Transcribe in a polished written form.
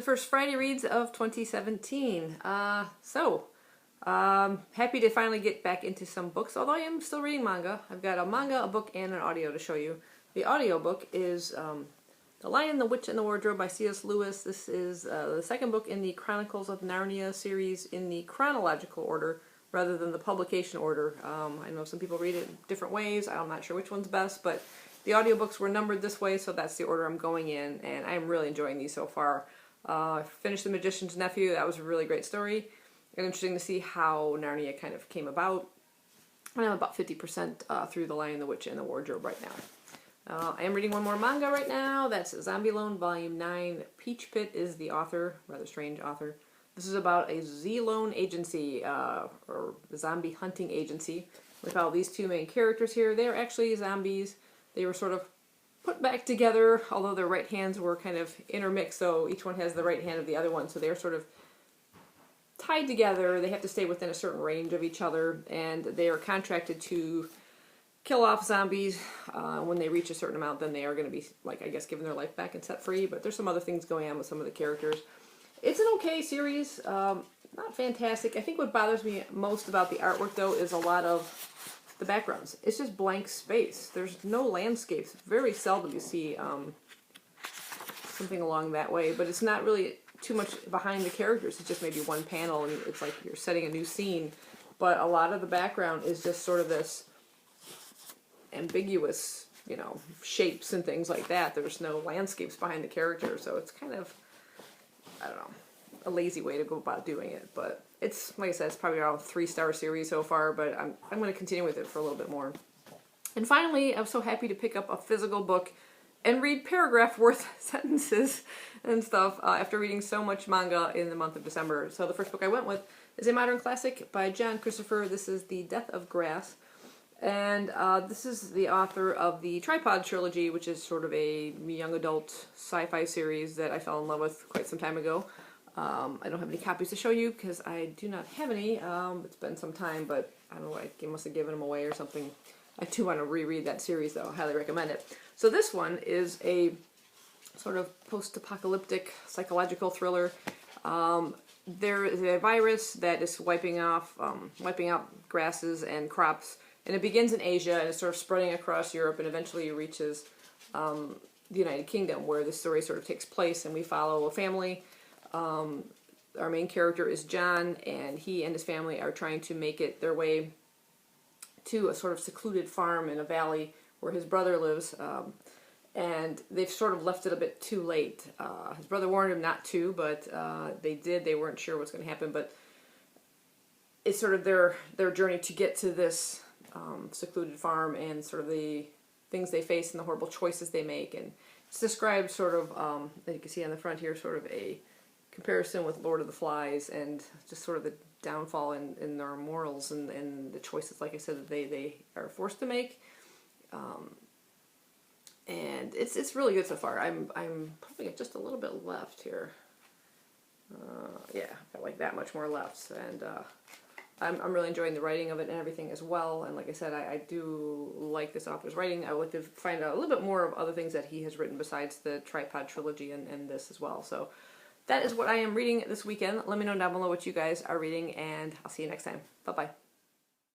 the first Friday reads of 2017. Happy to finally get back into some books, although I am still reading manga. I've got a manga, a book, and an audio to show you. The audio book is The Lion, the Witch, and the Wardrobe by C.S. Lewis. This is the second book in the Chronicles of Narnia series in the chronological order rather than the publication order. I know some people read it different ways. I'm not sure which one's best, but the audiobooks were numbered this way, so that's the order I'm going in, and I'm really enjoying these so far. I finished The Magician's Nephew. That was a really great story. And interesting to see how Narnia kind of came about. I'm about 50% through The Lion, the Witch, and the Wardrobe right now. I am reading one more manga right now. That's Zombie-Lone Volume 9. Peach Pit is the author, rather strange author. This is about a Z-Lone agency, or the zombie hunting agency. We follow these two main characters here. They're actually zombies. They were sort of put back together, although their right hands were kind of intermixed, so each one has the right hand of the other one, so they're sort of tied together. They have to stay within a certain range of each other, and they are contracted to kill off zombies. When they reach a certain amount, then they are going to be, like, I guess, given their life back and set free, but there's some other things going on with some of the characters. It's an okay series, not fantastic. I think what bothers me most about the artwork, though, is a lot of the backgrounds. It's just blank space. There's no landscapes. Very seldom you see something along that way, but it's not really too much behind the characters. It's just maybe one panel and it's like you're setting a new scene, but a lot of the background is just sort of this ambiguous, you know, shapes and things like that. There's no landscapes behind the characters, so it's kind of, I don't know, a lazy way to go about doing it, but it's, like I said, it's probably around a 3-star series so far, but I'm going to continue with it for a little bit more. And finally, I'm so happy to pick up a physical book and read paragraph worth sentences and stuff after reading so much manga in the month of December. So the first book I went with is a modern classic by John Christopher. This is The Death of Grass, and this is the author of the Tripod trilogy, which is sort of a young adult sci-fi series that I fell in love with quite some time ago. I don't have any copies to show you because I do not have any. It's been some time, but I don't know, I must have given them away or something. I do want to reread that series, though. I highly recommend it. So this one is a sort of post-apocalyptic psychological thriller. There is a virus that is wiping out grasses and crops, and it begins in Asia and it's sort of spreading across Europe and eventually reaches the United Kingdom, where this story sort of takes place, and we follow a family. Our main character is John, and he and his family are trying to make it their way to a sort of secluded farm in a valley where his brother lives, and they've sort of left it a bit too late. His brother warned him not to, but they did. They weren't sure what's going to happen, but it's sort of their journey to get to this secluded farm and sort of the things they face and the horrible choices they make. And it's described sort of, as you can see on the front here, sort of a comparison with Lord of the Flies, and just sort of the downfall in their morals and the choices, like I said, that they are forced to make. And it's really good so far. I'm probably got just a little bit left here. Yeah, I've got like that much more left, and I'm really enjoying the writing of it and everything as well. And like I said, I do like this author's writing. I would like to find out a little bit more of other things that he has written besides the Tripod trilogy and this as well. So that is what I am reading this weekend. Let me know down below what you guys are reading, and I'll see you next time. Bye-bye.